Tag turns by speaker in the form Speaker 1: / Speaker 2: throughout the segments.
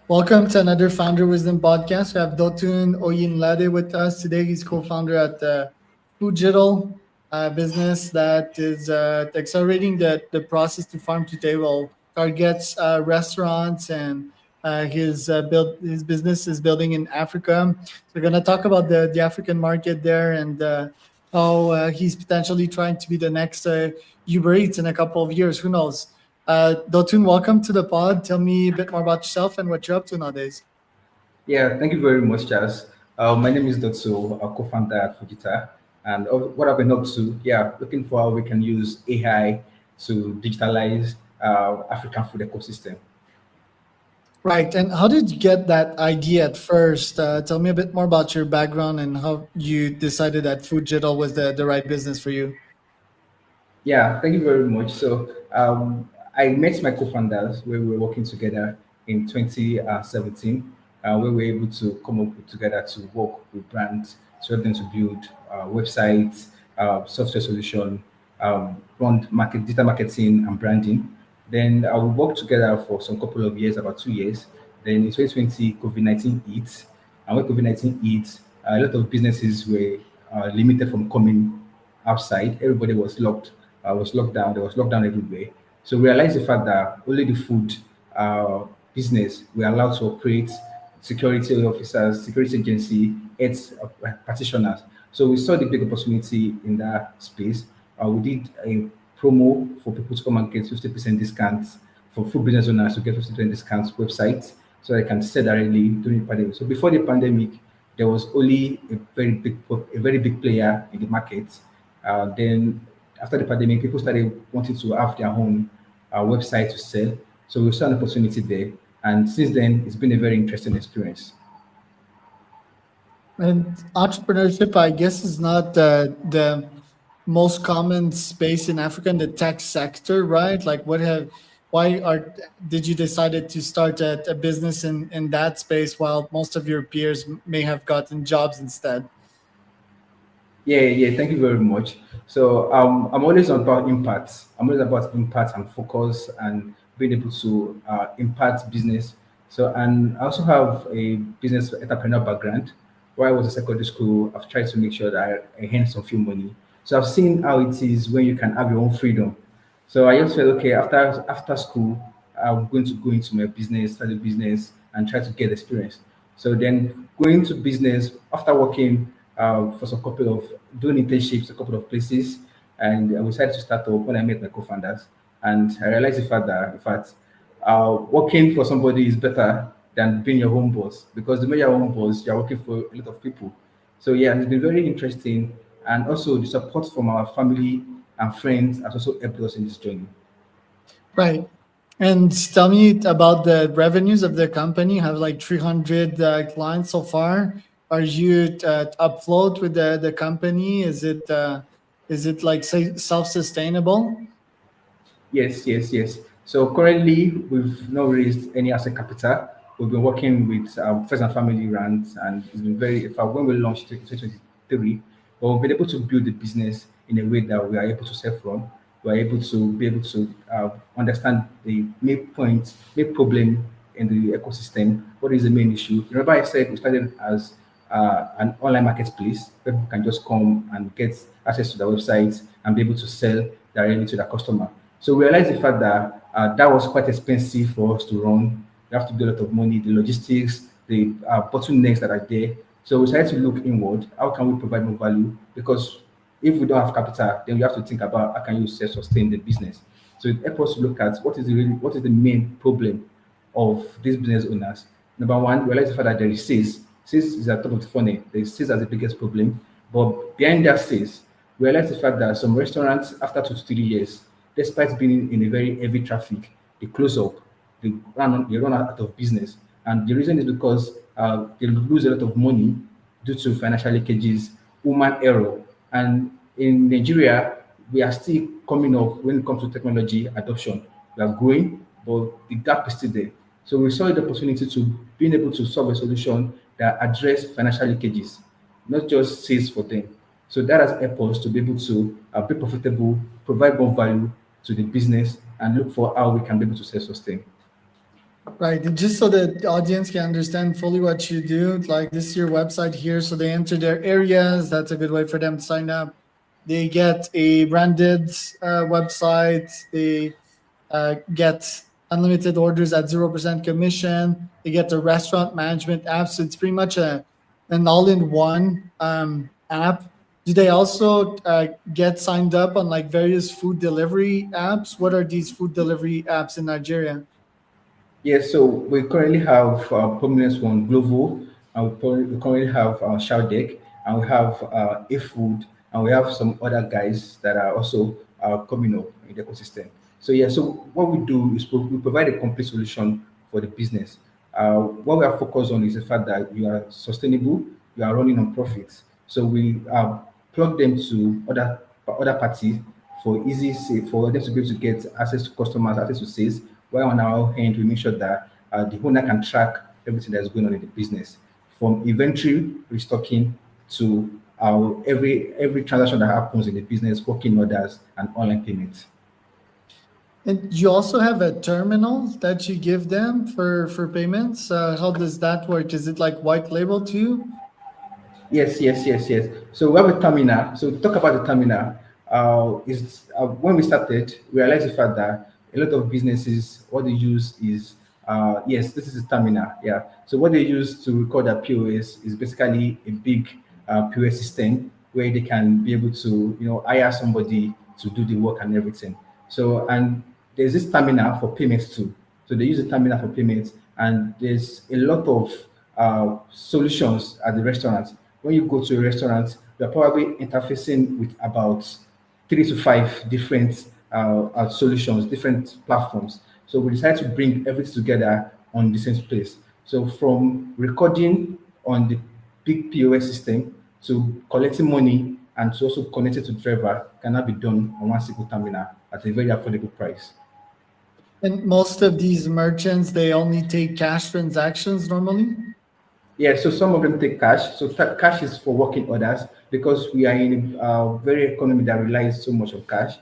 Speaker 1: Welcome to another Founder Wisdom podcast. We have Dotun Oyinlade with us today. He's co-founder at Foodgital, a business that is accelerating the process to farm to table. Targets restaurants and his business is building in Africa. So we're gonna talk about the African market there and how he's potentially trying to be the next Uber Eats in a couple of years. Who knows? Dotun, welcome to the pod. Tell me a bit more about yourself and what you're up to nowadays.
Speaker 2: Yeah, thank you very much, Charles. My name is Dotso, a co-founder at Foodgital, and what I've been up to, looking for how we can use AI to digitalize African food ecosystem.
Speaker 1: Right. And how did you get that idea at first? Tell me a bit more about your background and how you decided that Food Digital was the right business for you.
Speaker 2: Yeah, thank you very much. I met my co-founders where we were working together in 2017, where we were able to come up with, together to work with brands, to help them to build websites, software solution, run market, data marketing and branding. Then we worked together for some couple of years, about 2 years. Then in 2020, COVID-19 hit, and when COVID-19 hit, a lot of businesses were limited from coming outside. Everybody was locked down. There was lockdown everywhere. So we realized the fact that only the food business were allowed to operate, security officers, security agency, its practitioners. So we saw the big opportunity in that space. We did a promo for people to come and get 50% discounts for food business owners to get 50% discounts websites so they can sell directly during the pandemic. So before the pandemic, there was only a very big player in the market. Then after the pandemic, people started wanting to have their own website to sell. So we saw an opportunity there. And since then, it's been a very interesting experience.
Speaker 1: And entrepreneurship, I guess, is not the most common space in Africa in the tech sector, right? Like, why are did you decided to start a business in that space while most of your peers may have gotten jobs instead?
Speaker 2: Yeah. Thank you very much. I'm always about impact. I'm always about impact and focus and being able to impact business. And I also have a business entrepreneur background. While I was in secondary school, I've tried to make sure that I earn some few money. So I've seen how it is when you can have your own freedom. So I just felt okay after school, I'm going to go into my business, start a business, and try to get experience. So then going to business after working for some couple of doing internships, a couple of places, and I decided to start up when I met my co-founders, and I realized the fact that in fact working for somebody is better than being your own boss because the more you're your own boss, you're working for a lot of people. So yeah, it's been very interesting, and also the support from our family and friends has also helped us in this journey.
Speaker 1: Right. And tell me about the revenues of the company. Have like 300 clients so far. Are you afloat with the company? Is it like say self-sustainable?
Speaker 2: Yes. So currently, we've not raised any asset capital. We've been working with friends and family rounds, and it's been very. In fact, when we launched in 2023, but we've been able to build the business in a way that we are able to self run. We are able to be able to understand the main point, main problem in the ecosystem. What is the main issue? Remember, I said we started as an online marketplace where people can just come and get access to the website and be able to sell directly to the customer. So we realized the fact that that was quite expensive for us to run. You have to do a lot of money, the logistics, the bottlenecks that are there. So we decided to look inward. How can we provide more value? Because if we don't have capital, then we have to think about how can you self-sustain the business. So it helps us to look at what is the main problem of these business owners. Number one, realize the fact that there is sales. Sales is at the top of the funnel. The sales as the biggest problem. But behind that sales, realize the fact that some restaurants, after 2 to 3 years, despite being in a very heavy traffic, they close up, they run out of business. And the reason is because they lose a lot of money due to financial leakages, human error. And in Nigeria, we are still coming up when it comes to technology adoption. We are growing, but the gap is still there. So we saw the opportunity to being able to solve a solution that address financial leakages, not just sales for them. So that has helped us to be able to be profitable, provide more value to the business, and look for how we can be able to self-sustain.
Speaker 1: Right. And just so the audience can understand fully what you do, like this is your website here. So they enter their areas. That's a good way for them to sign up. They get a branded website. They get unlimited orders at 0% commission. They get the restaurant management app. So it's pretty much an all in one app. Do they also get signed up on like various food delivery apps? What are these food delivery apps in Nigeria?
Speaker 2: Yes, so we currently have prominence one Glovo, and we currently have Shout Deck, and we have A-Food, and we have some other guys that are also coming up in the ecosystem. So yeah, so what we do is we provide a complete solution for the business. What we are focused on is the fact that you are sustainable, you are running on profits. So we plug them to other parties for for them to be able to get access to customers, access to sales. While on our hand, we make sure that the owner can track everything that's going on in the business, from inventory restocking to every transaction that happens in the business, working orders, and online payments.
Speaker 1: And you also have a terminal that you give them for payments. How does that work? Is it like white label too?
Speaker 2: Yes, yes, yes, yes. So we have a terminal. So talk about the terminal. Is When we started, we realized the fact that a lot of businesses what they use is yes, this is a terminal. Yeah. So what they use to record their POS is basically a big POS system where they can be able to hire somebody to do the work and everything. So and there's this terminal for payments too. So they use the terminal for payments, and there's a lot of solutions at the restaurant. When you go to a restaurant, you're probably interfacing with about 3 to 5 different solutions, different platforms. So we decided to bring everything together on the same place. So from recording on the big POS system to collecting money and to also connecting to driver can now be done on one single terminal at a very affordable price.
Speaker 1: And most of these merchants, they only take cash transactions normally.
Speaker 2: Yeah, so some of them take cash. So cash is for working orders because we are in a very economy that relies so much on cash.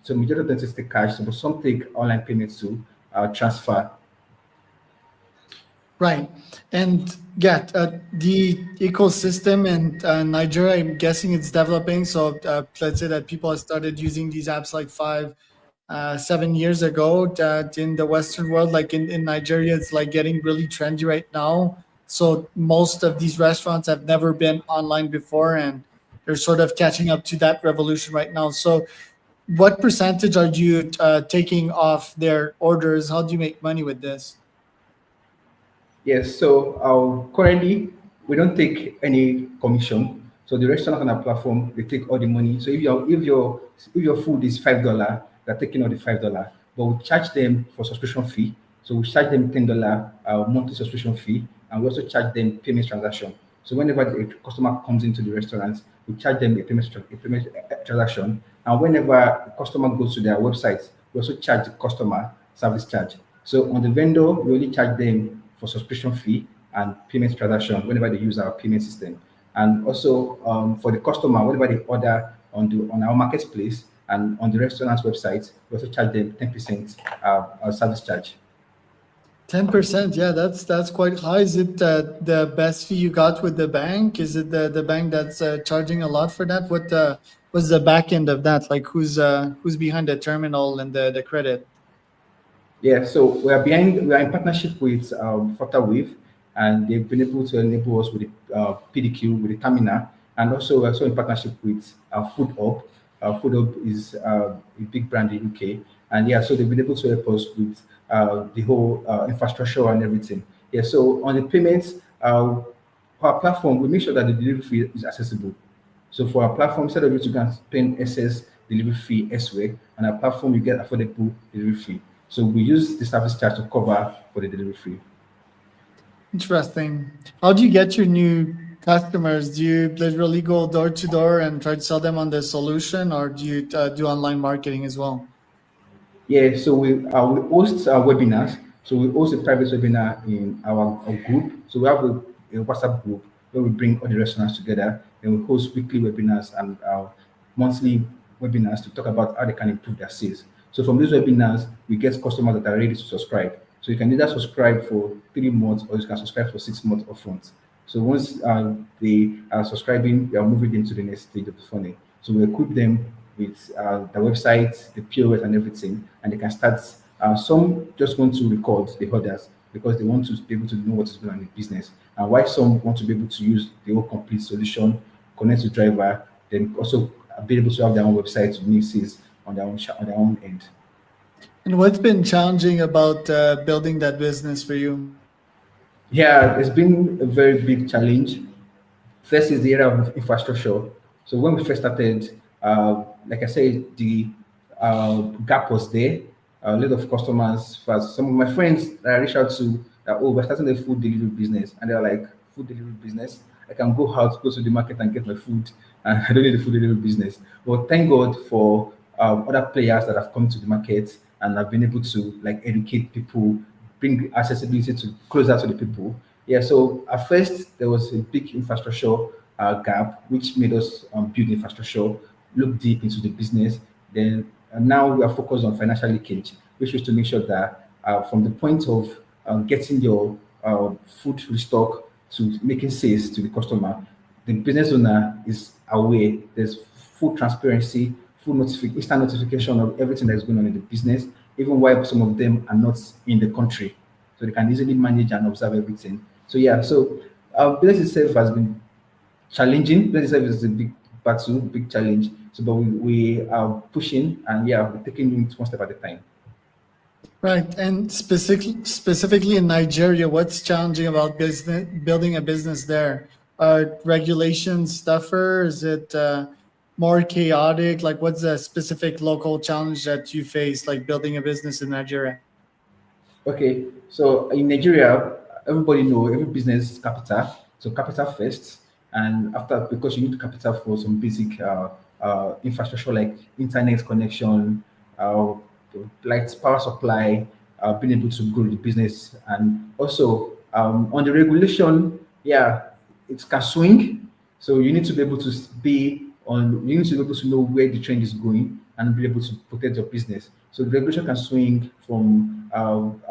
Speaker 2: So majority of them just take cash, so, but some take online payments to transfer.
Speaker 1: Right. And yeah, the ecosystem in Nigeria, I'm guessing it's developing. So let's say that people have started using these apps like 7 years ago. That in the Western world, like in Nigeria, it's like getting really trendy right now. So most of these restaurants have never been online before, and they're sort of catching up to that revolution right now. So what percentage are you taking off their orders? How do you make money with this?
Speaker 2: Yes, so currently we don't take any commission. So the restaurant on our platform they take all the money. So if your food is $5, they're taking all the $5. But we charge them for subscription fee. So we charge them $10 monthly subscription fee, and we also charge them payment transaction. So whenever the customer comes into the restaurant, we charge them a payment transaction. And whenever a customer goes to their website, we also charge the customer service charge. So on the vendor, we only charge them for subscription fee and payment transaction whenever they use our payment system. And also for the customer, whenever they order on our marketplace and on the restaurant's website, we also charge them 10% service charge.
Speaker 1: 10%, yeah, that's quite high. Is it the best fee you got with the bank? Is it the bank that's charging a lot for that? What's the back end of that? Like who's behind the terminal and the credit?
Speaker 2: Yeah, so we are in partnership with Wave, and they've been able to enable us with the PDQ, with the terminal, and also we're also in partnership with Food Hub. Food Hub is a big brand in UK, and yeah, so they've been able to help us with the whole infrastructure and everything. Yeah, so on the payments, for our platform, we make sure that the delivery fee is accessible. So for our platform, instead of you to go and spend excess delivery fee elsewhere, on our platform you get affordable delivery fee. So we use the service charge to cover for the delivery fee.
Speaker 1: Interesting. How do you get your new customers? Do you literally go door to door and try to sell them on the solution, or do you do online marketing as well?
Speaker 2: Yeah, so we host webinars. So we host a private webinar in our group. So we have a WhatsApp group where we bring all the restaurants together, and we host weekly webinars and monthly webinars to talk about how they can improve their sales. So from these webinars, we get customers that are ready to subscribe. So you can either subscribe for 3 months or you can subscribe for 6 months upfront. So once they are subscribing, we are moving them to the next stage of the funnel. So we equip them with the website, the POS, and everything, and they can start. Some just want to record the orders because they want to be able to know what is going on in the business, and why some want to be able to use the whole complete solution, connect to driver, then also be able to have their own website to make sales on their own end.
Speaker 1: And what's been challenging about building that business for you?
Speaker 2: Yeah, it's been a very big challenge. First is the area of infrastructure. So when we first started, like I said, the gap was there. A lot of customers first. Some of my friends that I reached out to that, oh, we're starting a food delivery business, and they're like, food delivery business? I can go out, go to the market and get my food, and I don't need a food delivery business. But thank God for other players that have come to the market and have been able to like educate people, bring accessibility to closer to the people. Yeah, so at first there was a big infrastructure gap, which made us build infrastructure, look deep into the business. Then now we are focused on financial leakage, which is to make sure that from the point of getting your food restock to making sales to the customer, the business owner is aware. There's full transparency, instant notification of everything that is going on in the business, even while some of them are not in the country, so they can easily manage and observe everything. So yeah, so business itself has been challenging. Business itself is a big battle, big challenge. So, but we are pushing, and yeah, we're taking it one step at a time.
Speaker 1: Right. And specifically in Nigeria, what's challenging about business building a business there? Are regulations tougher? Is it more chaotic? Like, what's the specific local challenge that you face, like building a business in Nigeria?
Speaker 2: Okay, so in Nigeria, everybody know every business is capital. So capital first, and after because you need capital for some basic infrastructure like internet connection, uh, like power supply, being able to grow the business, and also on the regulation, yeah, it can swing. So you need to be able to be on. You need to be able to know where the trend is going and be able to protect your business. So the regulation can swing from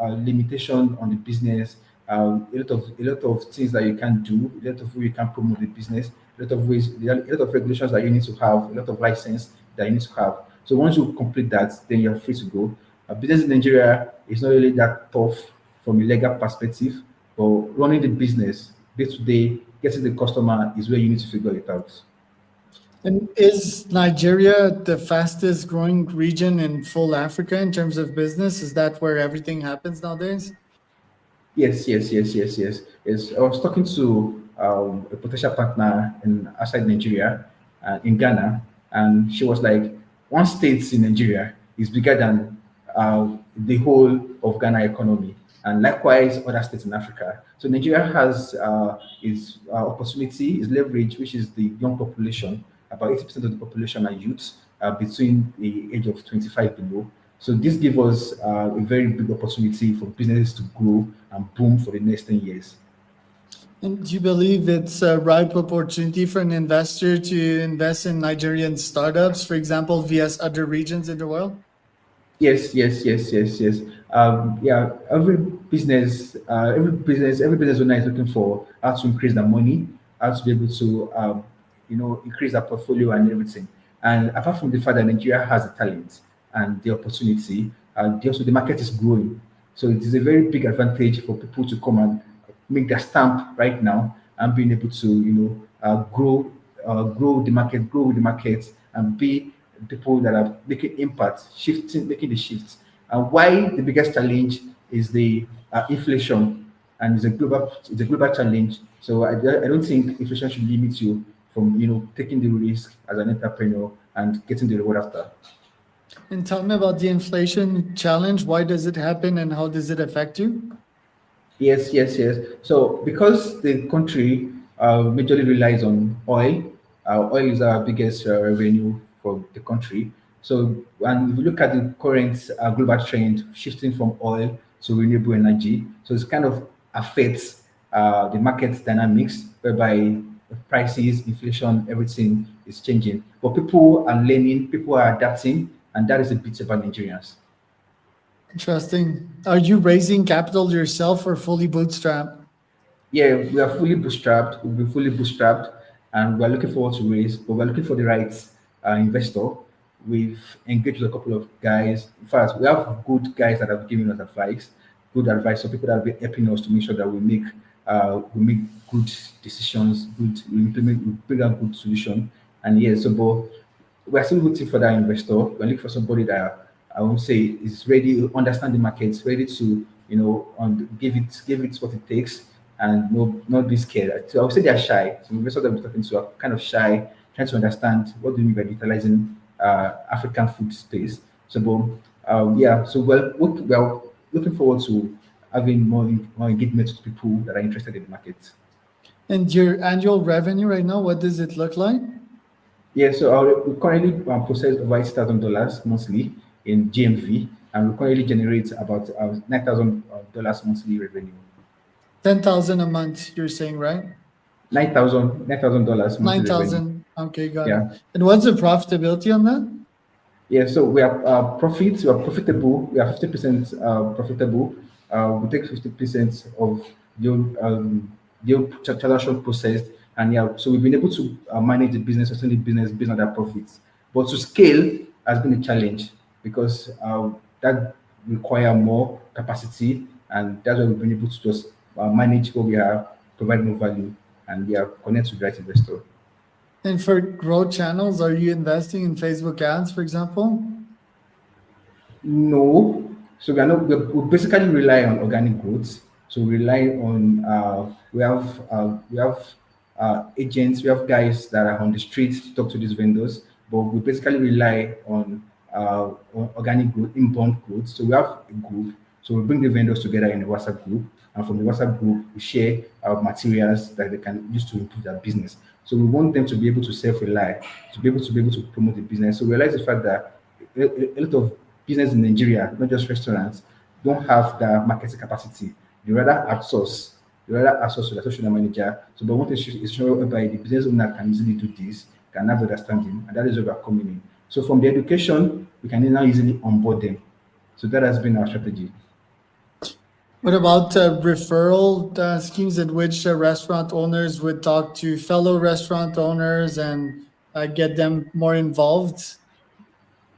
Speaker 2: limitation on the business, a lot of things that you can do, a lot of way you can promote the business, a lot of ways, a lot of regulations that you need to have, a lot of license that you need to have. So once you complete that, then you're free to go. Business in Nigeria is not really that tough from a legal perspective, but running the business day to day, getting the customer is where you need to figure it out.
Speaker 1: And is Nigeria the fastest growing region in full Africa in terms of business? Is that where everything happens nowadays?
Speaker 2: Yes, yes, yes, yes, yes. Yes, I was talking to a potential partner in outside Nigeria, in Ghana, and she was like, one state in Nigeria is bigger than the whole of Ghana economy, and likewise other states in Africa. So Nigeria has its opportunity, its leverage, which is the young population. About 80% of the population are youth between the age of 25 below. So this gives us a very big opportunity for businesses to grow and boom for the next 10 years.
Speaker 1: And do you believe it's a ripe opportunity for an investor to invest in Nigerian startups, for example, via other regions in the world?
Speaker 2: Yes, yes, yes, yes, yes. Yeah, every business owner is looking for how to increase their money, how to be able to, increase their portfolio and everything. And apart from the fact that Nigeria has the talent and the opportunity, also the market is growing. So it is a very big advantage for people to come and make their stamp right now and being able to, grow with the market, and be people that are making impact, making the shifts. And why the biggest challenge is the inflation, and it's a global challenge. So I don't think inflation should limit you from taking the risk as an entrepreneur and getting the reward after.
Speaker 1: And tell me about the inflation challenge. Why does it happen and how does it affect you?
Speaker 2: Yes, yes, yes. So because the country majorly relies on oil, oil is our biggest revenue for the country. So, and if you look at the current global trend shifting from oil to renewable energy, so it's kind of affects the market dynamics, whereby the prices, inflation, everything is changing. But people are learning, people are adapting, and that is a bit about Nigerians.
Speaker 1: Interesting. Are you raising capital yourself or fully bootstrapped?
Speaker 2: Yeah, we are fully bootstrapped. We'll be fully bootstrapped, and we're looking forward to raise. But we're looking for the right investor. We've engaged with a couple of guys. In fact, we have good guys that have given us advice, good advice. So people that have been helping us to make sure that we make good decisions, we implement, we bring a good solution. And yeah, so but we're still looking for that investor. We're looking for somebody that I would say is ready to understand the markets, ready to give it what it takes, and no not be scared. So I would say they're shy. Some investors that we're talking to are kind of shy, trying to understand what do you mean by utilizing African food space. So, but yeah, so we're looking forward to having more engagement with people that are interested in the market.
Speaker 1: And your annual revenue right now, what does it look like?
Speaker 2: Yeah, so we currently process over $8,000 monthly in GMV, and we currently generate about $9,000 monthly revenue.
Speaker 1: 10,000 a month, you're saying, right?
Speaker 2: $9,000 monthly revenue.
Speaker 1: 9,000. Okay, got it.
Speaker 2: Yeah.
Speaker 1: And what's the profitability on that?
Speaker 2: Yeah, so we are profitable. We are 50% profitable. We take 50% of the transaction processed, and yeah, so we've been able to manage the business, sustain the business based on that profits. But to scale has been a challenge because that require more capacity, and that's why we've been able to just manage what we are, provide more value, and we are connect to the right investor.
Speaker 1: And for growth channels, are you investing in Facebook ads, for example?
Speaker 2: No. So we are not. We basically rely on organic growth. So we rely on. We have agents. We have guys that are on the streets to talk to these vendors. But we basically rely on organic growth, inbound growth. So we have a group. So we bring the vendors together in a WhatsApp group, and from the WhatsApp group, we share our materials that they can use to improve their business. So we want them to be able to self-rely, to be able to promote the business. So we realize the fact that a lot of business in Nigeria, not just restaurants, don't have the marketing capacity. They rather outsource. They rather outsource to the social manager. So, but what is sure whereby the business owner can easily do this, can have understanding, and that is where we are coming in. So, from the education, we can now easily onboard them. So that has been our strategy.
Speaker 1: What about referral schemes in which restaurant owners would talk to fellow restaurant owners and get them more involved?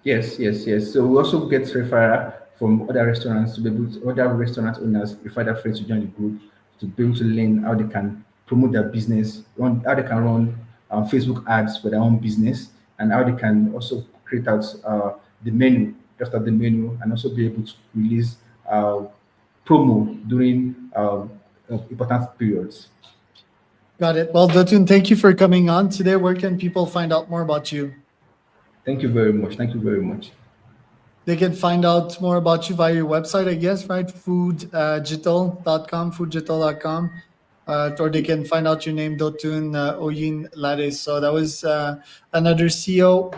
Speaker 2: Yes, yes, yes. So we also get referral from other restaurants to be able to other restaurant owners refer their friends to join the group to be able to learn how they can promote their business, how they can run Facebook ads for their own business, and how they can also create out the menu, draft out the menu, and also be able to release promo during important periods.
Speaker 1: Got it. Well, Dotun, thank you for coming on today. Where can people find out more about you?
Speaker 2: Thank you very much. Thank you very much.
Speaker 1: They can find out more about you via your website, I guess, right? Foodgital.com, foodgital.com. Or they can find out your name, Dotun Oyinlade. So that was another CEO with